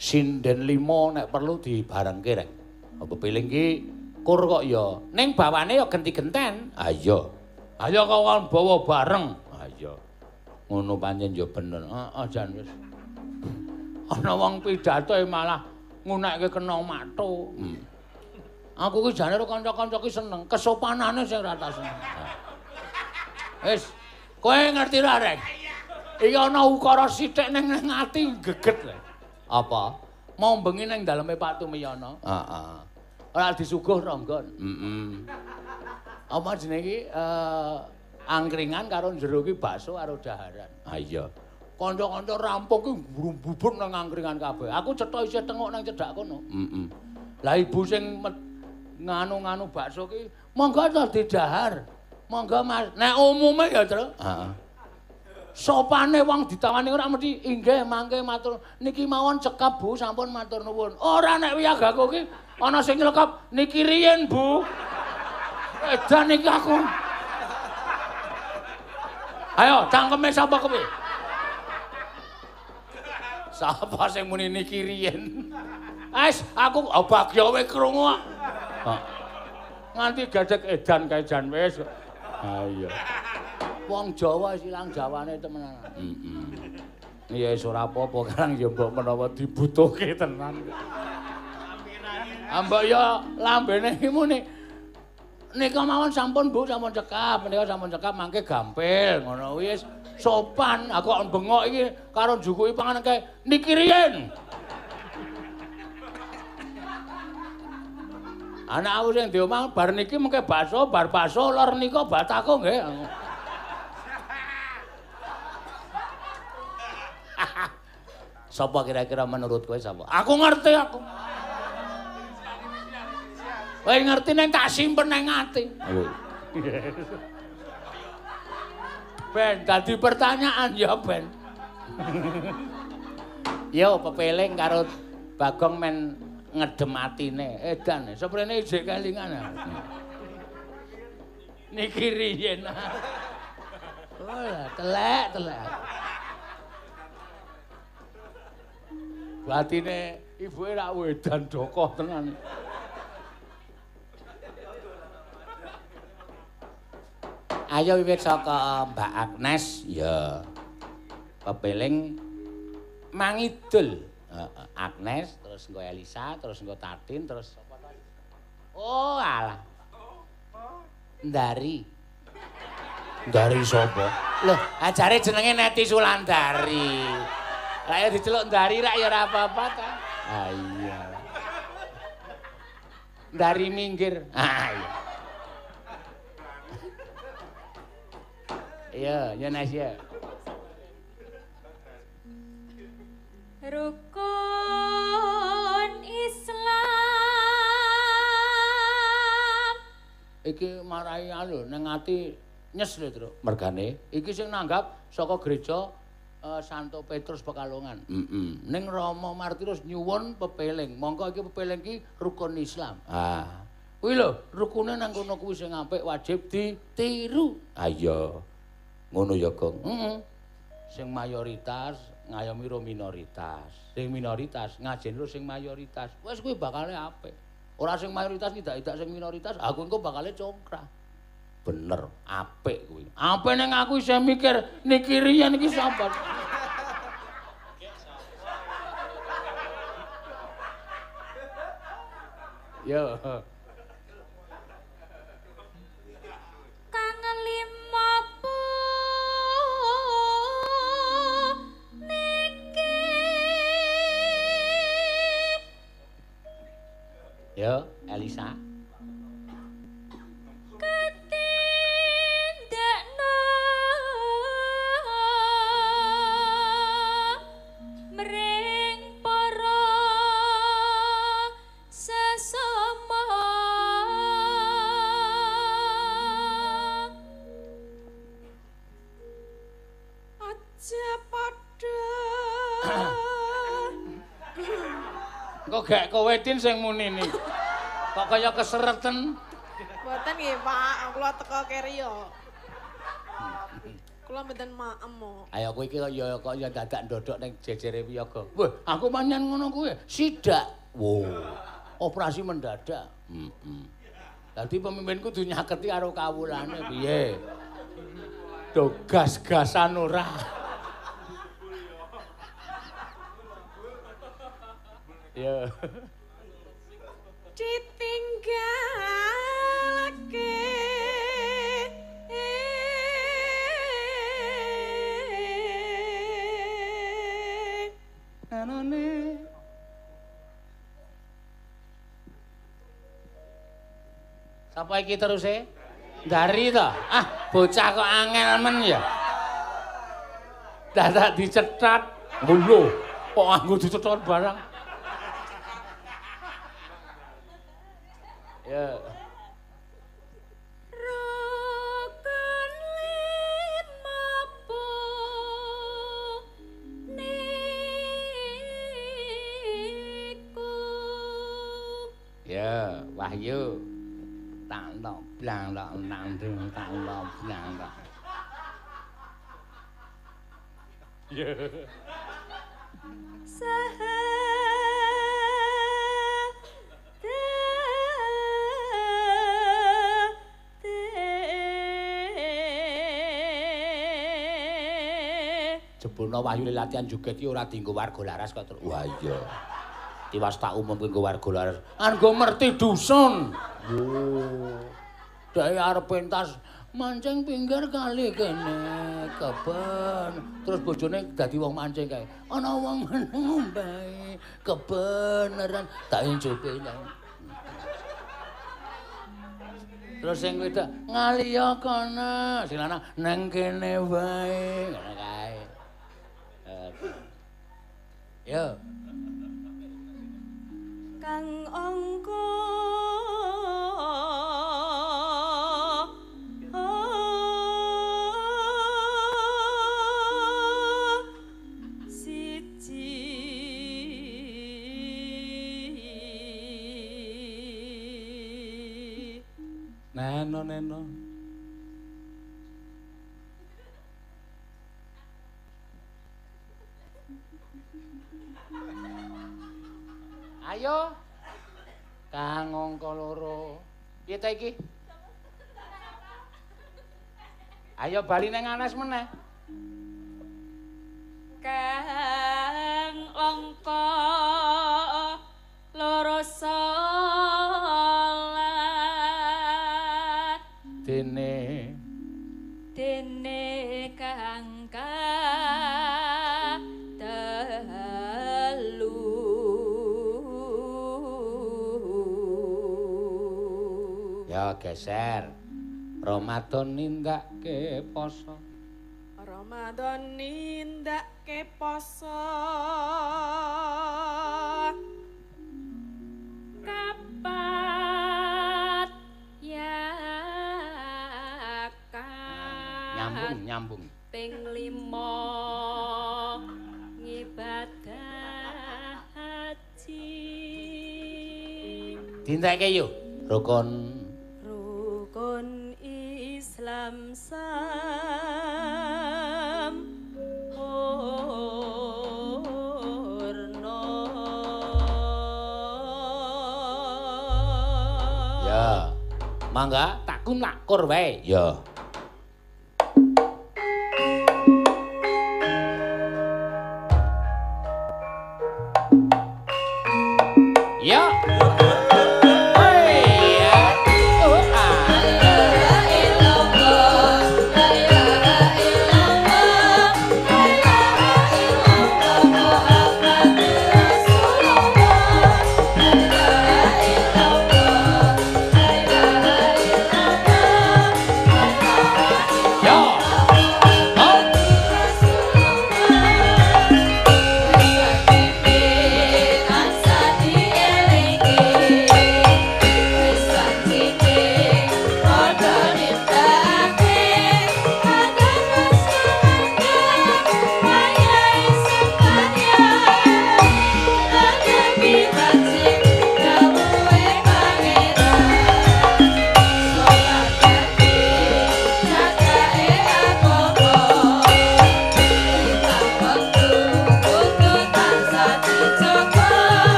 sinden 5 nek perlu dibarengke rek. Pepeling ki kur kok ya. Ning bawane ya genti-genten. Ha iya. Ayo kawan bawa bareng. Ha iya. Ngono pancen ya bener. Heeh jan wis. Ana wong pidato malah ngunekke kena mathu. Aku ki jane karo kanca-kanca ki seneng, kesopanane sing ra tak seneng. Wis, kowe ngerti ra rek? Iki ana ukara sithik ning ati geget rek. Apa? Mau bengi ning daleme Pak Tumiyono. Heeh. Ora disuguh ronggon. Apa jenenge iki angkringan karo jero ki bakso karo daharan. Ha iya. Kanca-kanca rampung ki bubur nang angkringan kabeh. Aku cetha isih tengok nang cedhak kono. Lah ibu sing nganu-nganu bakso ki monggo to didahar. Monggo Mas. Nek umume ya, Tru. Heeh. Sopane wong ditawani ora mesti inggih mangke matur niki mawon cekap Bu sampun matur nuwun. Ora nek wiyagaku ki ana sing nylekap niki riyen Bu. Edan iki aku. Ayo cangkeme sapa kowe? Sapa sing muni niki riyen? Wis aku bagya kowe krungu kok. Nganti gadek edan kae jan wis. Ha iya. Wong Jawa silang Jawane temenan. Iya wis ora apa-apa karang ya mbok menawa dibutuhke tenan. Ambek ya lambene iki muni nika mawon sampun Bu sampun cekap, menika sampun cekap mangke gampil ngono wis sopan. Aku kok bengok iki karo njukuki panganan kae niki riyen. Anak aku sing di omah bar niki mengke bakso, bar bakso lor nika batako nggih. Sapa kira-kira menurut kowe sapa? Aku ngerti aku. Kowe ngerti ning tak simpen ning ati. Ben dadi pertanyaan ya ben. Yo pepeling karo Bagong men ngedem atine edan seprene ijek kelingan niki riyen telek batine ibuke rak wedan dokoh tenan ayo wiwit saka Mbak Agnes ya pepeling mangidul Agnes, terus engko Elisa, terus engko Tatin, terus sapa tadi? Oh, alah. Ndari. Ndari sapa? Loh, ajare jenenge Neti Sulandari. Lah ya diceluk Ndari rak ya ora apa-apa ta. Ah iya. Ndari minggir. Ah iya. Iya, ya Nas ya. Rukun Islam iki marai anu ning ati nyes lho Tru mergane iki sing nanggap saka gereja Santo Petrus Pekalongan ning Rama Martirus nyuwun pepeling monggo iki pepeling iki rukun Islam kuwi lho rukune nang kono kuwi sing apik wajib ditiru iya ngono ya Gong sing mayoritas ngayomi ro minoritas. Sing minoritas ngajen ro sing mayoritas. Wes kuwi bakale apik. Ora sing mayoritas tidak sing minoritas, aku engko bakale congkrah. Bener, apik kuwi. Apik ning aku isih mikir niki riyen iki sapa. Yo. kang lima Yo, Elisa. Ketindakno mring para sesama aja padha Kok gak kowe Tin sing muni ni. Kok kaya kesereten. Mboten nggih, Pak. Kula teko keri yo. kula mboten maem mo. Ayo kowe iki kok ya dadak ndodok ning jejere wiyaga. Wah, aku manyan ngono kuwi. Sidak. Wow. Operasi mendadak. Dadi pemimpin kudu nyaketi karo kawulane piye? Do gas-gasan ora. Ya. Ditinggalake anone sapa iki teruse? Dari to. Ah, bocah kok angel men ya. Dadak dicethat. Lho, kok nganggo dicethat barang. Ya. Rokan limapu niku. Ya, Wahyu. Tang blang nang tang blang. Ya. Jebulno Wahyu latihan joget iki ora dienggo warga laras kok terus. Wah iya. Tiwas tak umumke nggo warga laras. Anggo merti dusun. Oh. Dhek arep pentas mancing pinggir kali kene keben. Terus bojone dadi wong mancing kae. Ana wong ngombe kebeneran tak enjope nang. Terus sing wedok ngaliya kono, sing lanang nang kene wae, ngono kae. Yo. Kang angka Neno. Ayo. Kang angka loro. Piye ta iki? Ayo bali nang Anas meneh. Kang angka loro salat Dene kang telu. ya geser. Ramadan nindake poso. Ramadan nindake poso. Kapat ya Nyambung. Ping 5 ngibadah haji. Dindake yuk. Rukun Islam sampurna. ya. Mangga tak kunakur wae. Ya. Ya.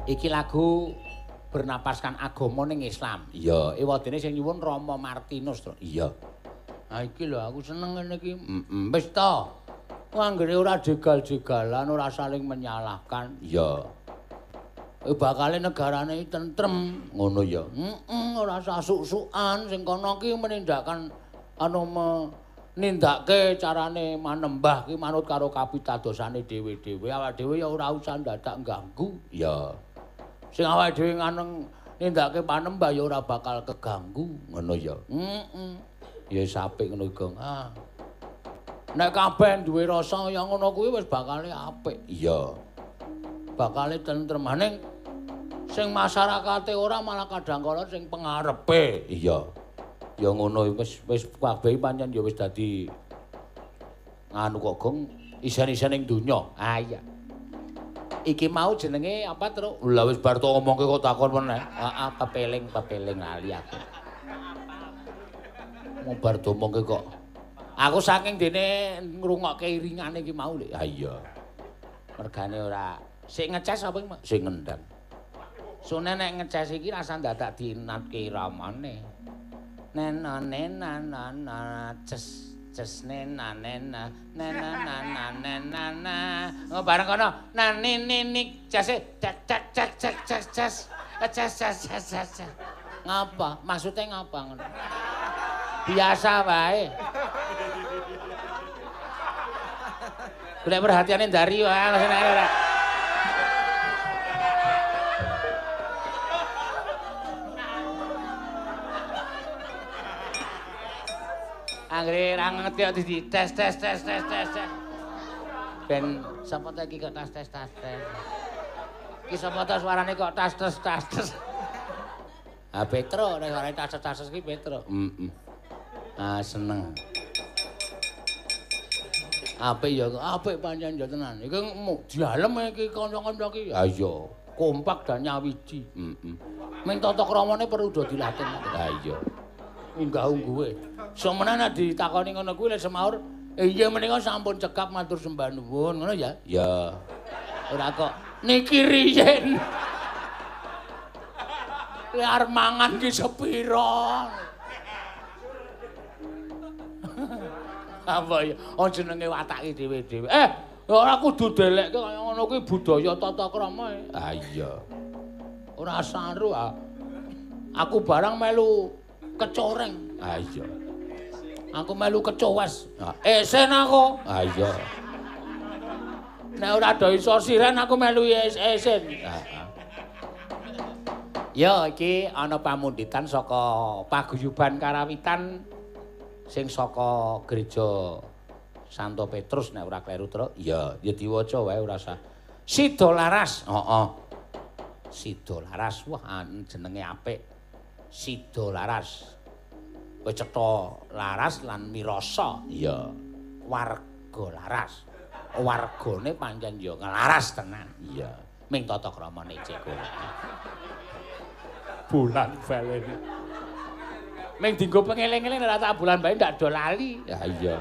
Iki lagu bernapaskan agama ning Islam. Iya, ewadene sing nyuwun Rama Martinus to. Iya. Ha iki lho aku seneng ngene iki. Wis to. Anggere ora jegal-jegalan, ora saling menyalahkan. Iya. Bakale negarane tentrem ngono ya. Ora sasuk-sukan sing kono ki menindakan nindake carane manembah ki manut karo kapitadosane dhewe-dhewe. Awake dhewe ya ora usah dadak ganggu. Ya. Sing awake dhewe nindake panembah ya ora bakal keganggu, ngono ya. Ya apik ngono Gong. Nek kabeh duwe rasa ya ngono kuwi wis bakale apik. Iya. Bakale tentrem maning sing masyarakate ora malah kadang-kala sing pengarepe. Iya. Ya ngono wis kabeh pancen ya wis dadi nganu kok Gong isen-isen ning donya. Ah iya. Iki mau jenenge apa terus? Lah wis bar to ngomongke kok takon meneh. Heeh, pepeling lali aku. Mau bar to ngomongke kok. Aku saking dene ngrungokke iringane iki mau lho. Ha iya. Mergane ora sik ngeces apa iki, sing ngendang. Sune nek ngeces iki rasa dadak dinatke iramane. Nena ces ces nena bareng kono nani cese ces ngapa maksudnya ngapa ngono biasa wae golek perhatiane ndari wae ora Anggere ra ngerti kok di tes. Ben sapa ta iki kok tes. Iki sapa ta suarane kok tes. Ah Petro nek suarane tes iki Petro. Ah seneng. Apik ya, apik pancen ya tenan. Iki dalem iki kanca-kanca iki. Ha iya, kompak dan nyawiji. Ming tata kramane perlu do dilatih. Ha iya. Unggah-ungguhe. Semene nek ditakoni ngono kuwi lek semaur, iya menika sampun cekap matur sembah nuwun, ngono ya? Ya. Ora kok niki riyen. Arep mangan ki sepira? Apa ya? Oh jenenge watake dhewe-dhewe. Ora kudu delekke kaya ngono kuwi budaya tata krama. Ah iya. Ora saru ah. Aku barang melu kecoreng. Ah iya. Aku melu kecowes. Esen aku. Ah iya. Nek ora do iso siren aku melu esen. Ya iki ana pamunditan saka paguyuban karawitan sing saka gereja Santo Petrus nek ora kleru Tru. Iya, ya diwaca wae ora usah. Sida Laras. Heeh. Sida Laras. Wah, jenenge apik. Sida Laras. Kowe cetha laras lan mirasa. Iya. Warga laras. Wargane pancen ya nglaras tenan. Iya. Ming tata kramane cek kowe. Bulan balene. Ming dienggo pengeling-eling ora tak bulan bae ndak do lali. Ya iya.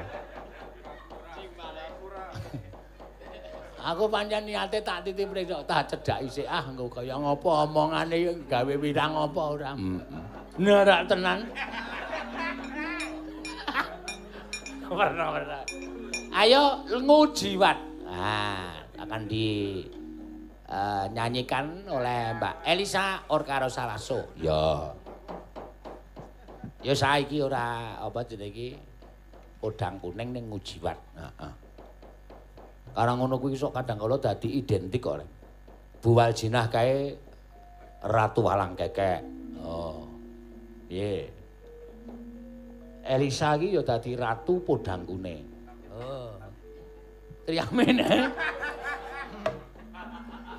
Aku pancen niate tak titip rek tak cedhak isik engko kaya ngopo omongane gawe wirang apa ora. Nerak tenan. Warna-warna. Ayo ngujiwat. Akan nyanyikan oleh Mbak Elisa Orkaro Salaso. Ya. Ya saiki ora apa jenenge iki podang kuning ning ngujiwat. Heeh. Karena ngono kuwi sok kadang kala dadi identik kok. Bu Waljinah kae Ratu Walang Kekek. Oh. Piye? Elisa iki ya dadi Ratu Podang Kuning. Oh. Triamen.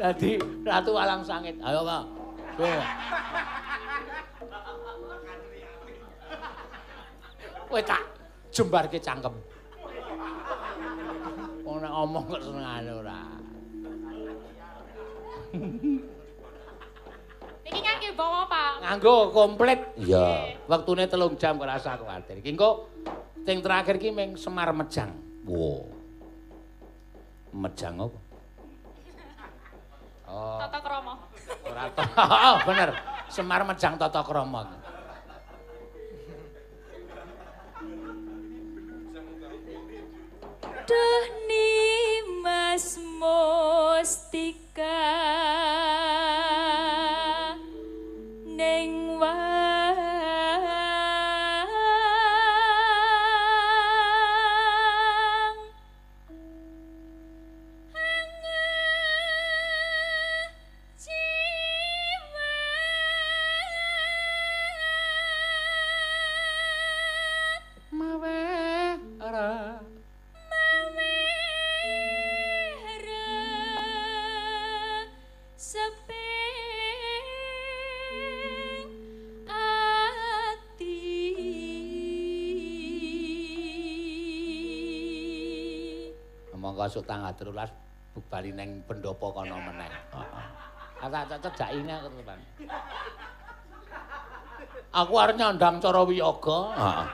Dadi Ratu Walang Sangit. Ayo, Kak. Tuh. Kowe tak jembarke cangkem. Wong nek omong kok senengane ora. Niki ngangge bawa, Pak. Nganggo komplit. Iya. Wektune 3 jam kok rasa kuwatir. Iki engko sing terakhir ki ming Semar Mejang. Wo. Mejang apa? Oh. Tata krama. Oh, bener. Semar Mejang Tata Krama. Duh Nimas Mustika ning Monggo tanggal 13 bali ning pendopo kono meneh. Heeh. Tak cedhaki nek tenan. Aku arep nyandang cara wiyaga. Heeh.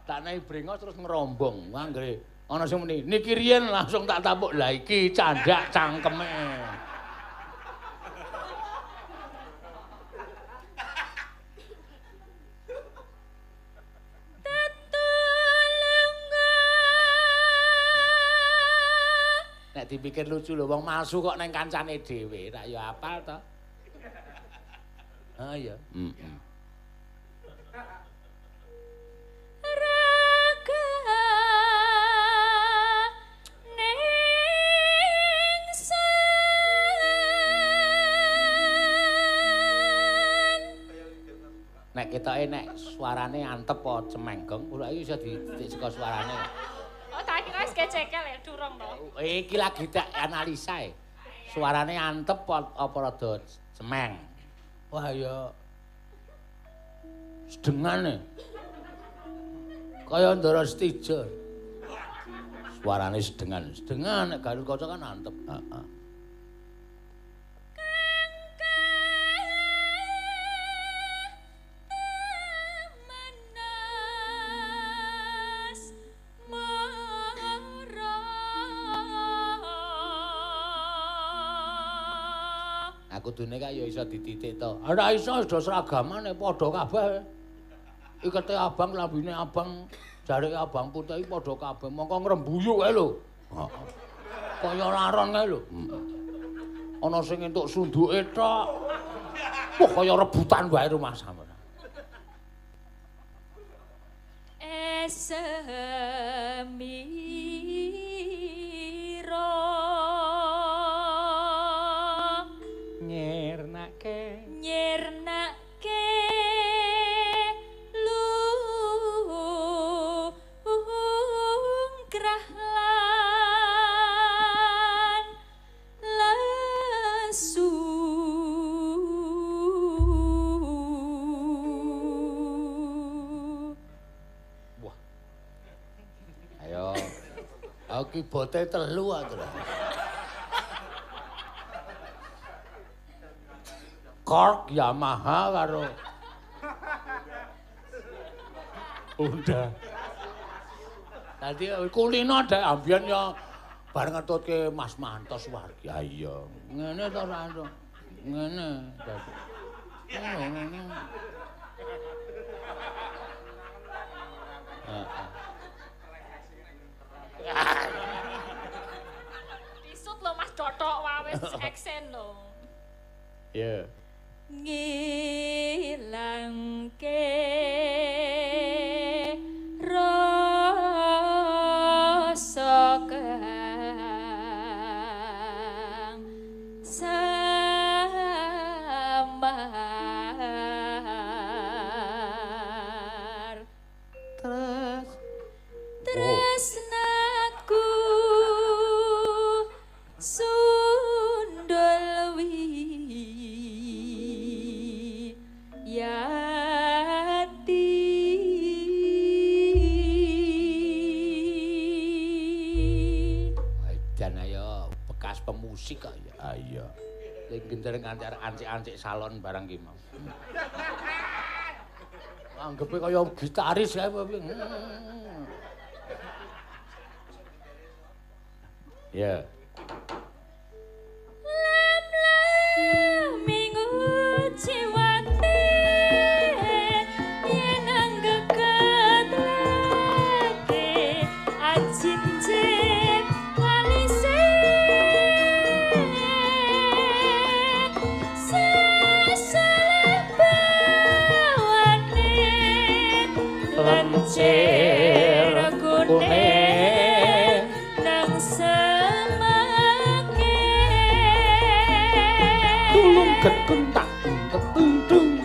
Tak naik brengos terus ngerombong. Anggere ana sing muni, niki riyen langsung tak tapuk. Lah iki candak cangkeme. Nek dipikir lucu lho wong malsu kok ning kancane dhewe, tak ya apal to. Ha ya. Heeh. Nek ketoke nek suarane antep apa cemenggeng, kula iki iso dititik saka suarane. Oh, tak kira wis kecekel ya durung to. Iki lagi tak analisa e. Suarane antep apa rada cemeng. Wah ya sedengane. Kaya Ndara Stijo. Suarane sedengan. Sedengan nek Gatot Kaca kan antep. Heeh. Kudune kaya iso dititik to. Ora iso do seragamane padha kabeh. Ikete abang, lambine abang, jarike abang putih padha kabeh. Mongko ngrembuyu kae lho. Heeh. Kaya laron kae lho. Heeh. Ana sing entuk sunduke tok. Wah kaya rebutan wae rumah sampeyan. Esemiro nyirnake lungkrah lan lesu wah ayo aku kibote telu aku Korg Yamaha karo Honda. Dadi kulino dek ambiyen ya bareng ngetutke Mas Mantos wargi. Ha iya. Ngene to ora to. Ngene. Ngene. Disut lho Mas Dotok wae wis eksen lho. Iya. Ngilangke rasa kang samar tresnaku sundul yati dan ayo bekas pemusik kok ya. Ah iya. Lek genter nganti ancik-ancik salon barang ki mau. Anggepe kaya gitaris kae. Ya. Lam pasir kuning nang semake tulung gedung tak gedung dung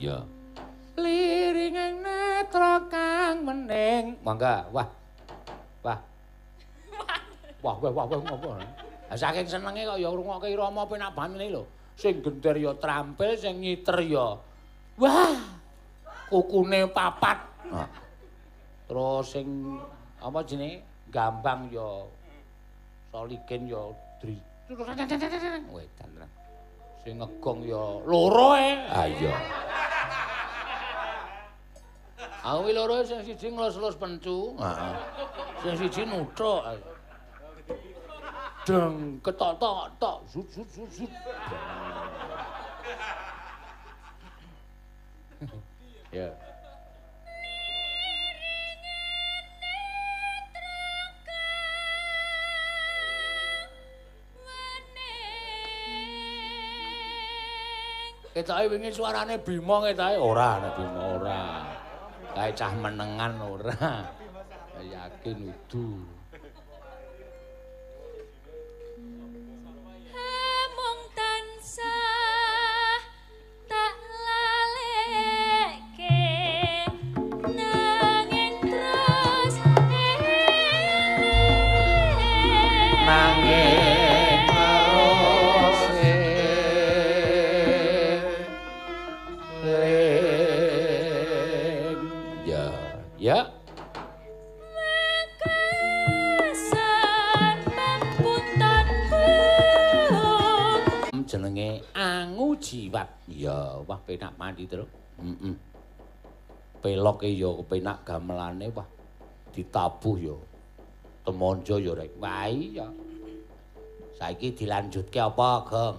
Iya. Liring ing netra kang mening. Mangga, wah. Wah. Wah, ngopo. Saking senenge kok ya ngrungokke irama penak banene lho. Sing gender ya trampil, sing ngiter ya wah. Kukune papat. Nah. Terus sing apa jenenge? Gambang ya soligen ya dri. Weh, tenan. Sing ngegong ya loro Ah iya. Aku loro sing siji nglus-lus pencu, heeh. Sing siji nuthuk. Deng ketok-tok tok zut zut zut zut. Ya. Ketoke wingi suarane Bima ketoke ora ana Bima ora. Kae cah menengan ora. Yakin udu. Mung tansah tak laleke nanging terus nanging ya. Jenenge Angu Jiwat. Ya, wah penak mandi terus. Heeh. Peloke ya kepenak gamelane wah ditabuh ya. Temonjo ya rek. Wah iya. Saiki dilanjutke apa, Gong?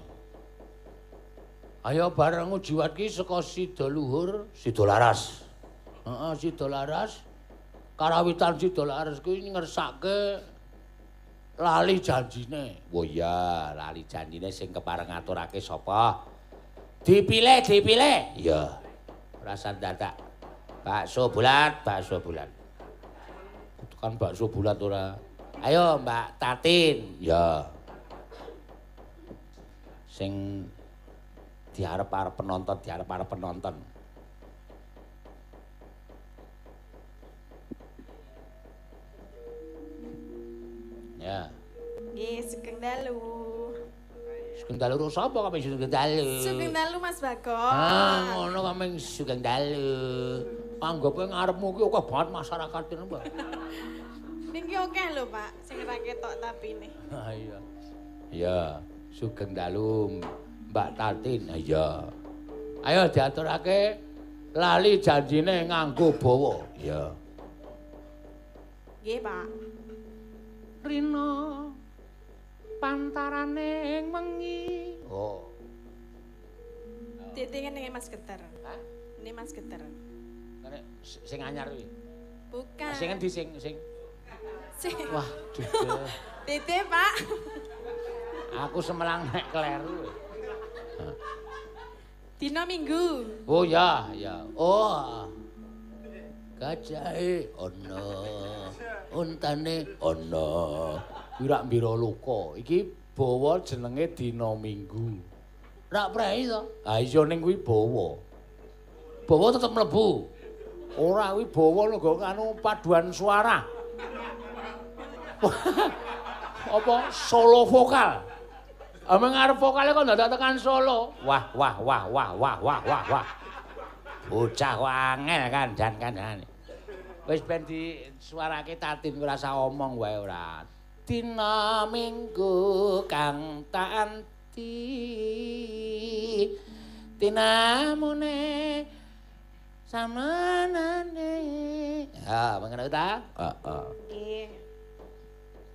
Ayo bareng Angu Jiwat ki saka Sida Luhur, Sida Laras. Heeh, Sida Laras. Karawitan Sida Laras kuwi ngersake lali janjine. Oh iya, lali janjine sing kepareng ngaturake sapa? Dipilih. Iya. Rasa dadak. Bakso bulat. Tekan bakso bulat ora. Ayo Mbak Tatin. Ya. Sing diarep-arep penonton. Ya. Nggih, Sugeng Dalu. Sugeng Dalu sapa kok Sugeng Dalu? Sugeng Dalu Mas Bagong. Ah, ngono kok ming Sugeng Dalu. Anggape ngarepmu ki akeh banget masyarakat ini, Mbak. Niki akeh lho, Pak, sing ra ketok tapine. Ah iya. Iya, Sugeng Dalu Mbak Tatin. Iya. Ayo diaturake lali janjine nganggo bawa. Iya. Nggih, Pak. Rina pantarane mengi. Oh. Titinge ning Mas Geter. Hah? Ini Mas Geter. Sing anyar kuwi. Bukan. Sing endi sing? Wah, duh. Titi, Pak. Aku semelang nek kleru. Dina Minggu. Oh ya, ya. Oh. Gajahe ana. Untane ana. Wirak mbira luka. Iki bawa jenenge dina Minggu. Rak prei to? Ha iya ning kuwi bawa. Bawa tetep mlebu. Ora kuwi bawa lho anu paduan suara. Apa solo vokal. Ameng arep vokale kok ndak tekan solo. Wah wah wah wah wah wah wah wah. Bocah kok angel kandhan-kandhane. Wis ben disuarake tatin ora usah omong wae ora. Dina Minggu kang tanti. Dinamune samanane. Ha, mengen ta? Heeh. Nggih.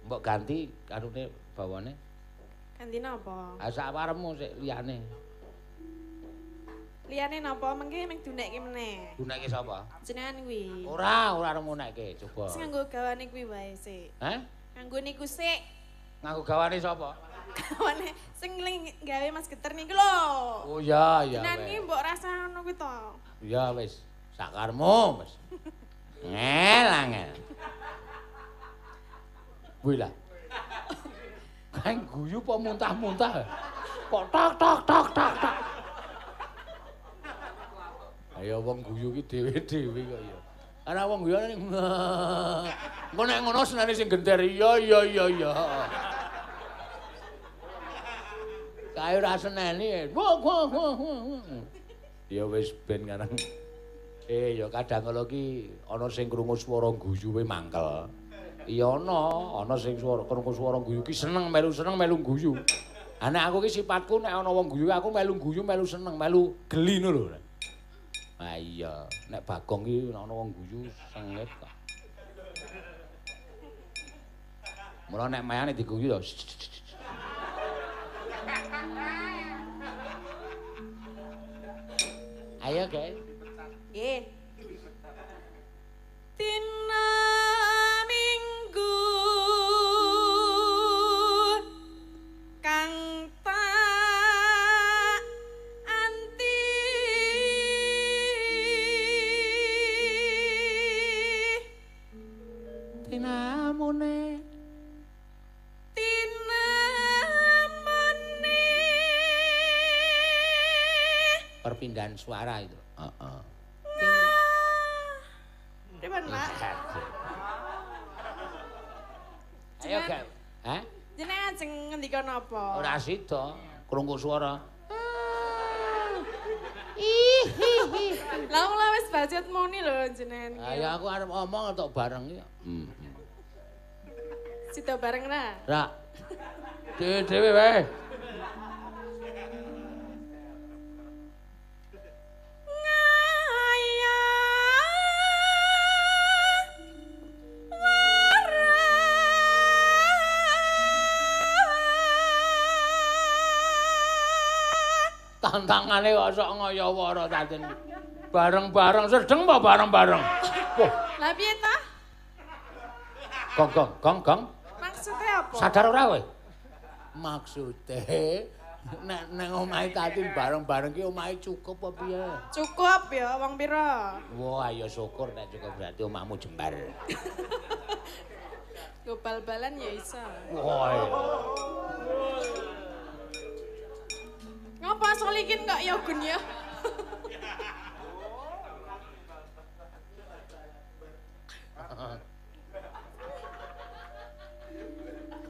Mbok ganti kanune bawane. Ganti napa? Ha sak paremmu sik liyane. Liyane napa mengke mung dunekke meneh. Gunekke sapa? Jenengan kuwi. Ora arep ngunekke, coba. Sing nganggo gawane kuwi wae sik. Hah? Nganggo niku sik. Nganggo gawane sapa? Gawane sing gawe Mas Geter niku lho. Oh iya iya. Jenengan iki mbok rasakno kuwi to. Ya wis, sakarmu wis. Angel. Kuwi lah. Kae guyu apa muntah-muntah? Kok tok tok tok tok tok. Ayo wong guyu ki dhewe-dhewe kok ya. Ana wong guyu ning engko nek ngono senane sing genter iya iya iya iya. Kae ora seneni. Ya wis ben karang. Ya kadang kala ki ana sing krungu swara guyuwe mangkel. Iya ana sing krungu swara guyu ki seneng melu guyu. Ah nek aku ki sifatku nek ana wong guyu aku melu guyu, melu seneng, melu geli ngono lho. Ah iya, nek Bagong ki nek ana wong guyu sengit kok. Mula nek mayane diguyu to. Ayo, guys. Nggih. Dina Minggu kang tak anti Dinamune perpindahan suara itu. Heeh. Pripun, Pak? Ayo, Gak. Hah? Jenengan sing ngendika napa? Ora sida, krungu suara. Lah wong wis budget muni lho jenengan. Ayo aku arep ngomong tok bareng ya. Sida bareng ra? Ra. Dhewe-dhewe wae. Tantangane kok sok ngaya-wara tatin. Bareng-bareng sedeng apa bareng-bareng? Wah, Lah piye ta? gong. Maksude apa? Sadar ora kowe? Maksude nek omahe tatin bareng-bareng ki omahe cukup apa piye? Cukup ya wong pira? Wah, ya syukur nek cukup berarti omahmu jembar. Go bal-balan ya iso. Wah. Iya. Ngapa solikin kok ya Gun ya?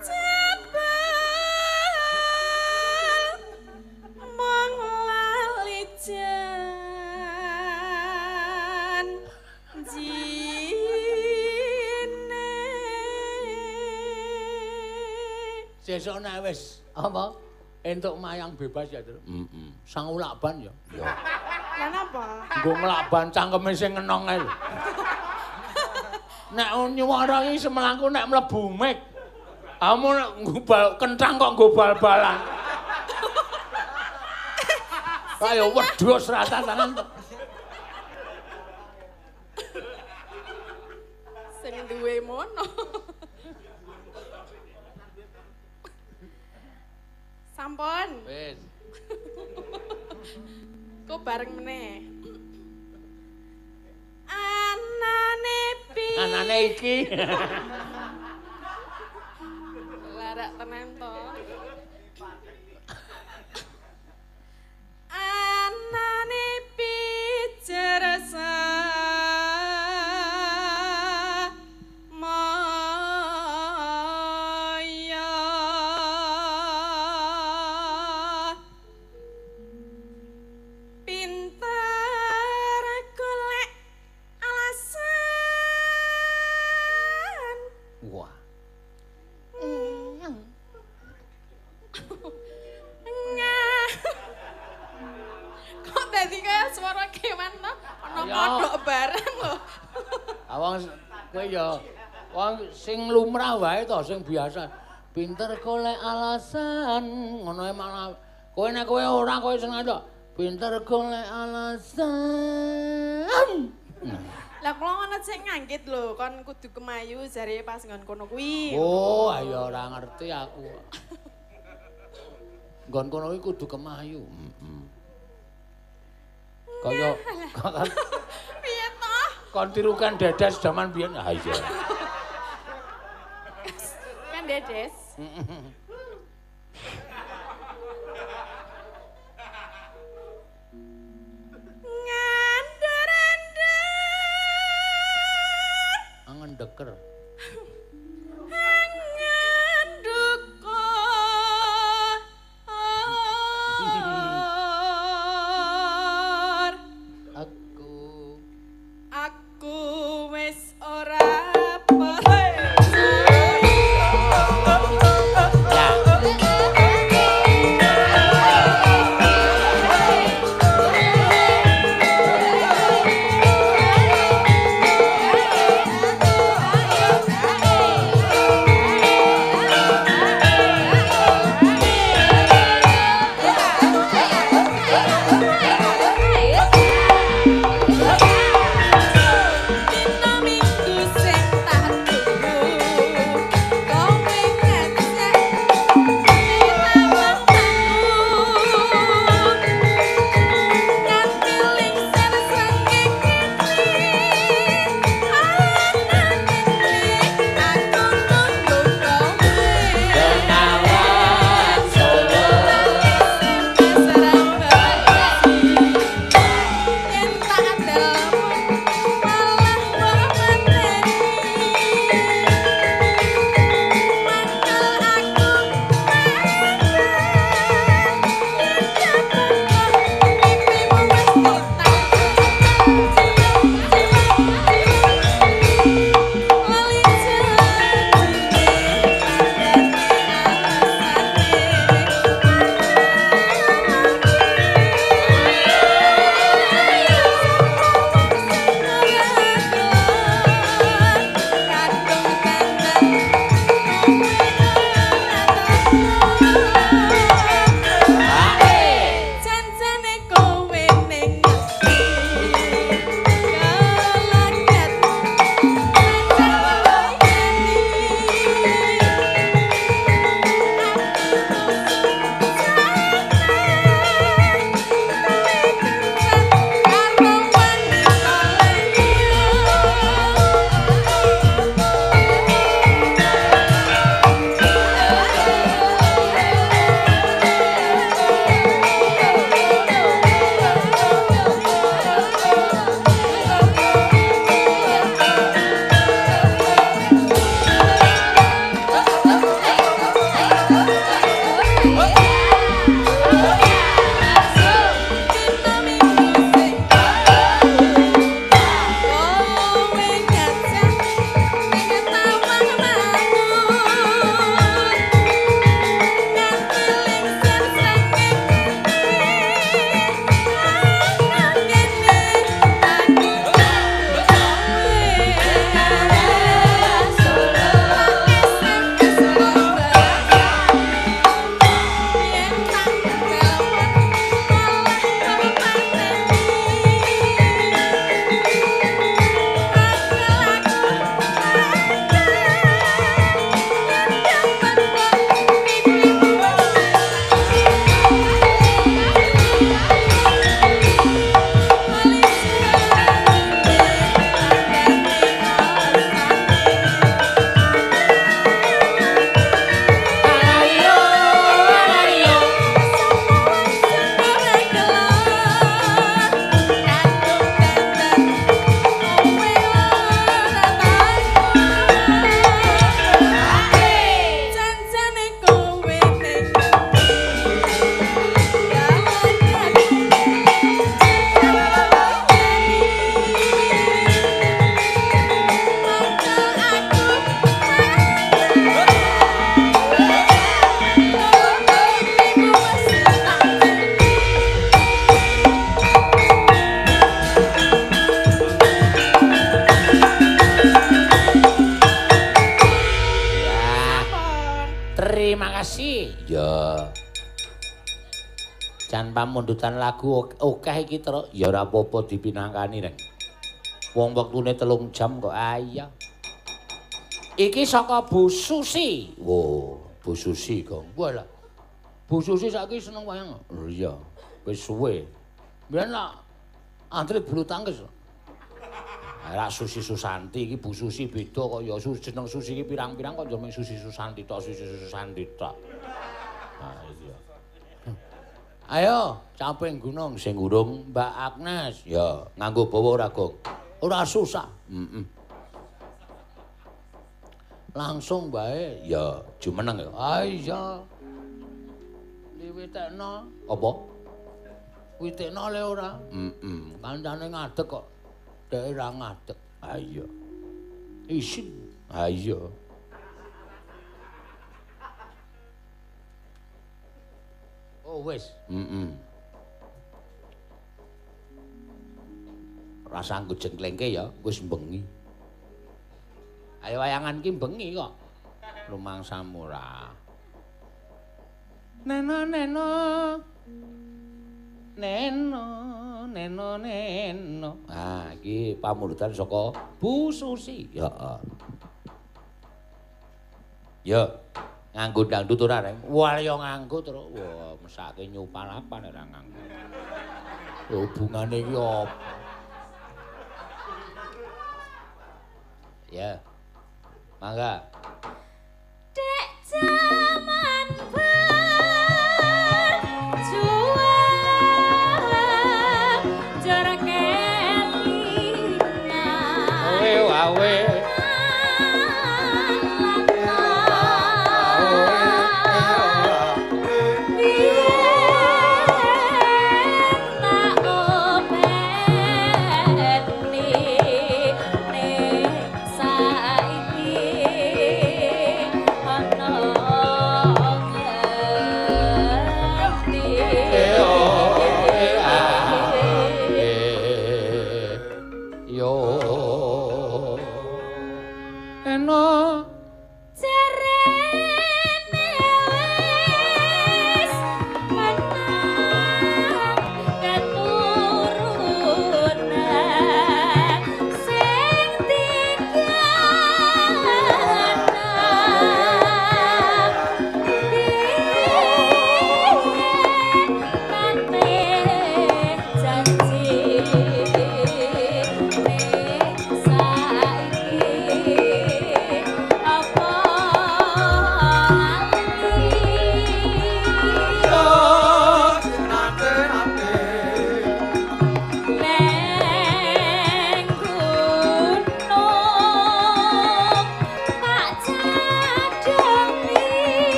Jebal mong lali jan jine. Sesuk nek wis apa? Entuk mayang bebas ya, Tru? Sang ulakban ya. Ya. Lah napa? Nggo nglakban cangkeme sing enong ae lho. Nek nyuwara iki semelangku nek mlebu mik. Amun nggo kenthang kok nggo bal-balan. Kaya wedhus rata-tangan. Sing duwe mono. Sampun. Wis. Kok bareng meneh. Anane pi. Anane iki. Larak tenan to. Anane pijer samaya. Pinter golek alasan. Wah. Kok dadi kaya suara kewan to? Ana Ya. kodhok bareng lho. Awang kowe ya wong sing lumrah wae to, sing biasa. Pinter golek alasan, ngono e malah. Kowe nek kowe ora kowe seneng to. Pinter golek alasan. Lah kula ngono sing ngangkit lho, kon kudu kemayu jare pas nggon kono kuwi. Oh, ayo ora ngerti aku. Nggon kono kuwi kudu kemayu. Kaya Piye toh? kon tirukan dadas zaman biyen. Ah iya. Kan Dedes. Ngander-ander Angen deker. angen duka. Aku wis ora Terima kasih. Ya. Jan pamundutan lagu akeh iki, Tru. Ya ora apa-apa dipinangkani, Reng. Wong wektune 3 jam kok ayah. Iki saka Bu Susi. Wo, Bu Susi kok. Walah. Bu Susi saiki seneng wayang. Iya, wis suwe. Biyen lah atlet bulu tangkis. Ora Susi Susanti iki Bu Susi beda kok ya jeneng Susi iki pirang-pirang kok jeneng Susi Susanti tok Susi Susanti tok. Nah iya. Ayo, caping gunung Sing urung Mbak Agnes ya nganggo bawa ora Gong. ora susah. Heeh. Langsung bae. Ya jumeneng ya. Ah iya. Diwitekno. Apa? Witekno le ora. Heeh. Kancane ngadeg kok. Dek ora ngadeg. Ah iya. Isin. Ah iya. Oh wis. Heeh. Rasa anggo jengklengke ya wis bengi. Ayo wayangan ki bengi kok. Rumangsamu ra. Neno neno. Neno neno neno. Ah, iki pamundutan saka Bu Susi. Ya. Ya, nganggo dangdut ora, Reng? Wah ya nganggo terus. Wah, mesake nyupalapan ora nganggo. Hubungane iki apa? Ya. Mangga. Dek jaman berjuang jor kelingan Wawe. Saiki ana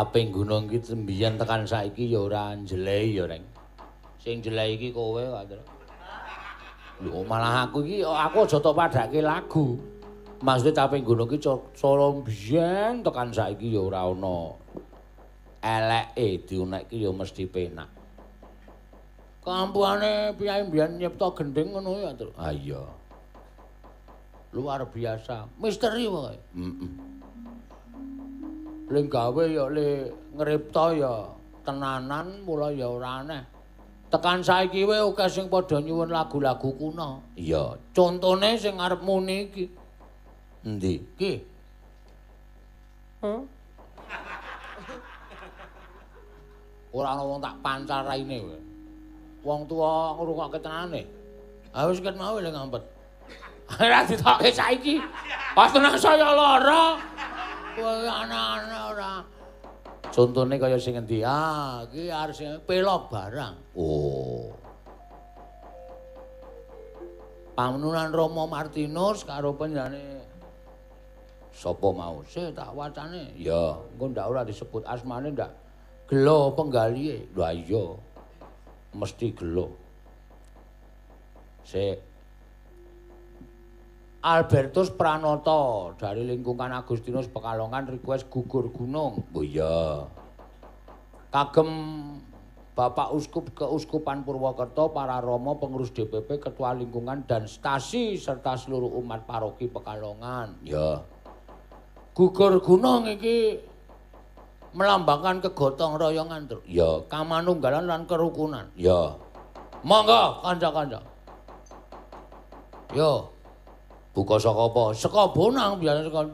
Taping gunung ki tembiyen tekan saiki ya ora njlehi ya, Reng. Sing njlehi iki kowe kok, Tru. Lho malah aku iki aku aja tok padhake lagu. Maksudnya Taping gunung ki cara mbiyen tekan saiki ya ora ana eleke diunekke ya mesti penak. Kampuane piyai mbiyen nyipta gendhing ngono ya, Tru. Ah iya. Luar biasa. Misteri wae. Heeh. Le gawe ya le ngripta ya tenanan mula ya ora aneh. Tekan saiki wae akeh sing padha nyuwun lagu-lagu kuno. Iya, contone sing arep muni iki. Endi? Ki. Ora ana wong tak pancal raine kowe. Wong tuwa ngrungokke tenane. Ha wis ket mau le ngampet. Ora ditokke saiki. Pas tenan saya lara. Kowe ana-ana ora. Contone kaya sing endi? Ah, iki arep sing pelok barang. Oh. Pamununan Rama Martinus karo penjane sapa mau? Sik tak wacane. Ya, engko ndak ora disebut asmane ndak. Gelo penggalihe. Lha iya. Mesti gelo. Sik. Albertus Pranoto dari lingkungan Agustinus Pekalongan request gugur gunung. Oh iya. Kagem Bapak Uskup Keuskupan Purwokerto, para Romo, pengurus DPP, ketua lingkungan dan stasi serta seluruh umat paroki Pekalongan. Ya. Gugur gunung iki melambangkan kegotong royongan, Tru. Ya, kamanunggalan lan kerukunan. Ya. Monggo kanca-kanca. Yo. Buka saka apa? Saka bonang biasa saka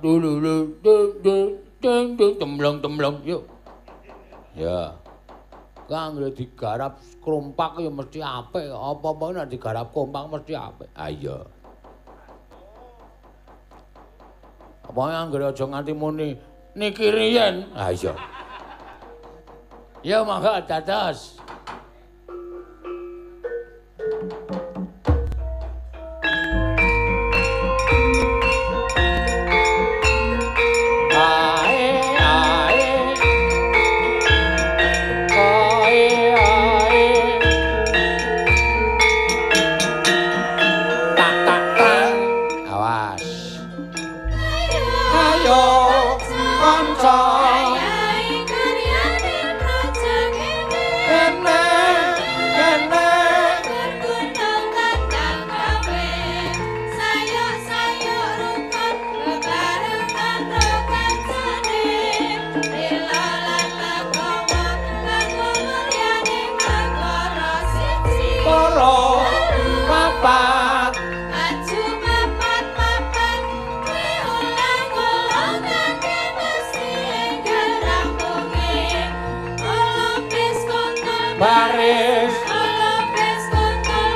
temblong-temblong yuk. Ya. Kanggo digarap krompak ya mesti apik. Apa-apa nek digarap kompak mesti apik. Ah iya. Apa anggere aja nganti muni niki riyen. Ah iya. Ya mangga dados.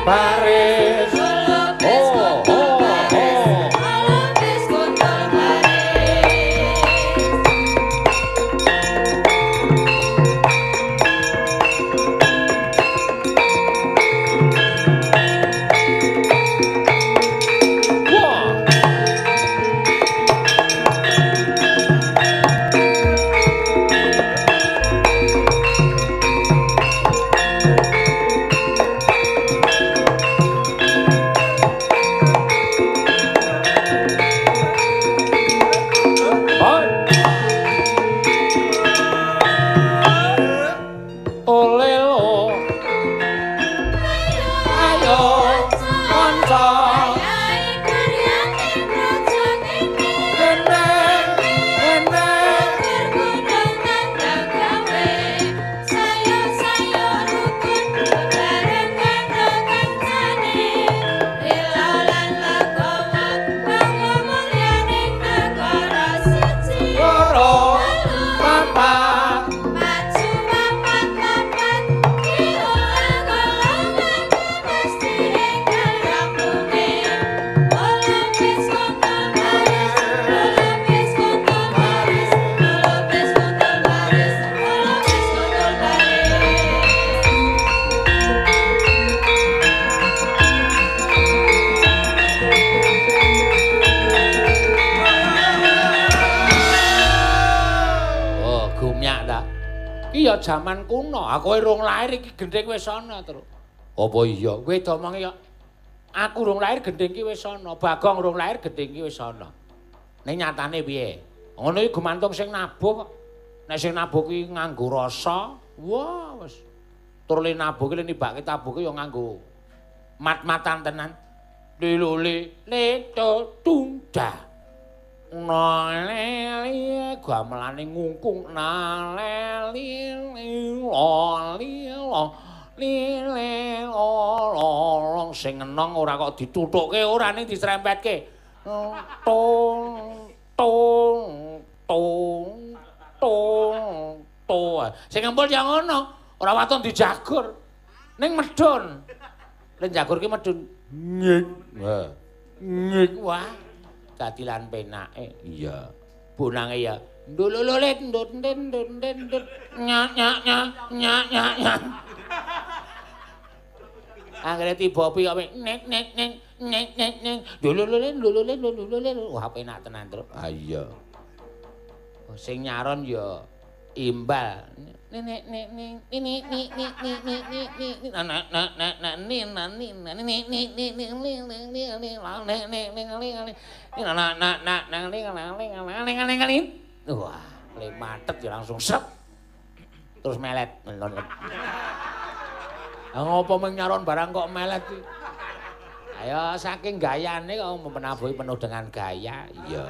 Paris. Oh, oh, oh. ya jaman kuno. Aku urung lahir iki gendhing wis ana, Tru. Apa iya? Kowe domonge ya aku urung lahir gendhing ki wis ana. Bagong urung lahir gendhing ki wis ana. Ning nyatane piye? Ngono iki gumantung sing nabuh kok. Nek sing nabuh ki nganggo rasa, wah wis. Tur le nabuh ki le nibake tabuh ki ya nganggo mat-matan tenan. Liluli leto tunda. Naleli gamelane ngungkung naleli lilo lile lolong sing enong ora kok ditutukke ora ning disrempetke tong tong tong tong tong sing ngempul ya ngono ora waton dijagur ning medhun len jagur ki medhun ngik ngik wah dadilan penake iya bonange ya ndululit ndut ndut ndut nyak nyak nyak nyak nyak nyak anggere tiba pi kok nek nek nek nek nek nek ndululit wah penak tenan Truk ah iya sing nyaron ya imbal nek nek nek ini wah le matet ya langsung sep terus melet ngopo meng nyaron barang kok melet iki ayo saking gayane kok menabuhi penuh dengan gaya iya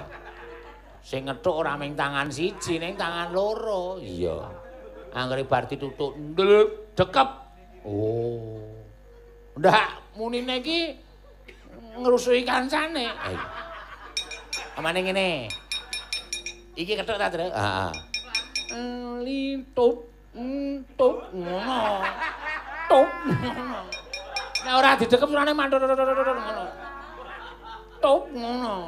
sing ngethuk ora ming tangan siji ning tangan loro iya anggere bar ditutuk ndel dekep oh ndak munine iki ngrusuhi kancane amane ngene iki kethuk ta Truk heeh lintut entut ngono tup ngono nek ora didekep surane mandor ngono tup ngono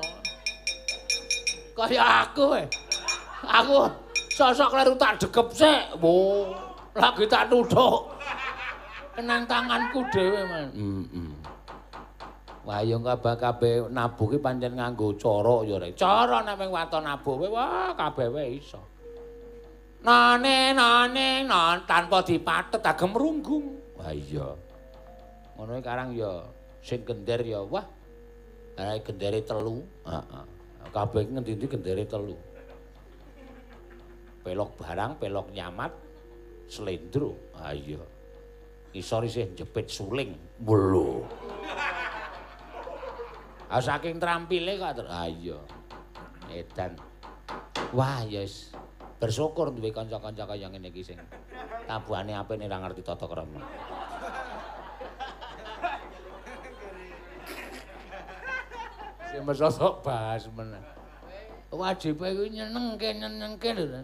kaya aku sosok kleru tak dekep sik wo lagi tak tuthuk kenang tanganku dhewe man wah ya kabeh nabuh ki pancen nganggo cara ya rek cara nek ming waton nabuh wah kabeh wae iso nane tanpa dipathet agem runggung wah iya ngono karang ya sing gender ya wah arek gendere telu heeh kabeh ngendi-endi gendere telu pelok barang pelok nyamat slendro ah iya isor isih jepit suling lho ah saking trampile kok ah iya edan wah yes bersyukur duwe kanca-kanca kaya ngene iki sing tabuhane apene ora ngerti tata krama sing mesosok bahas men wajibe kuwi nyenengke lho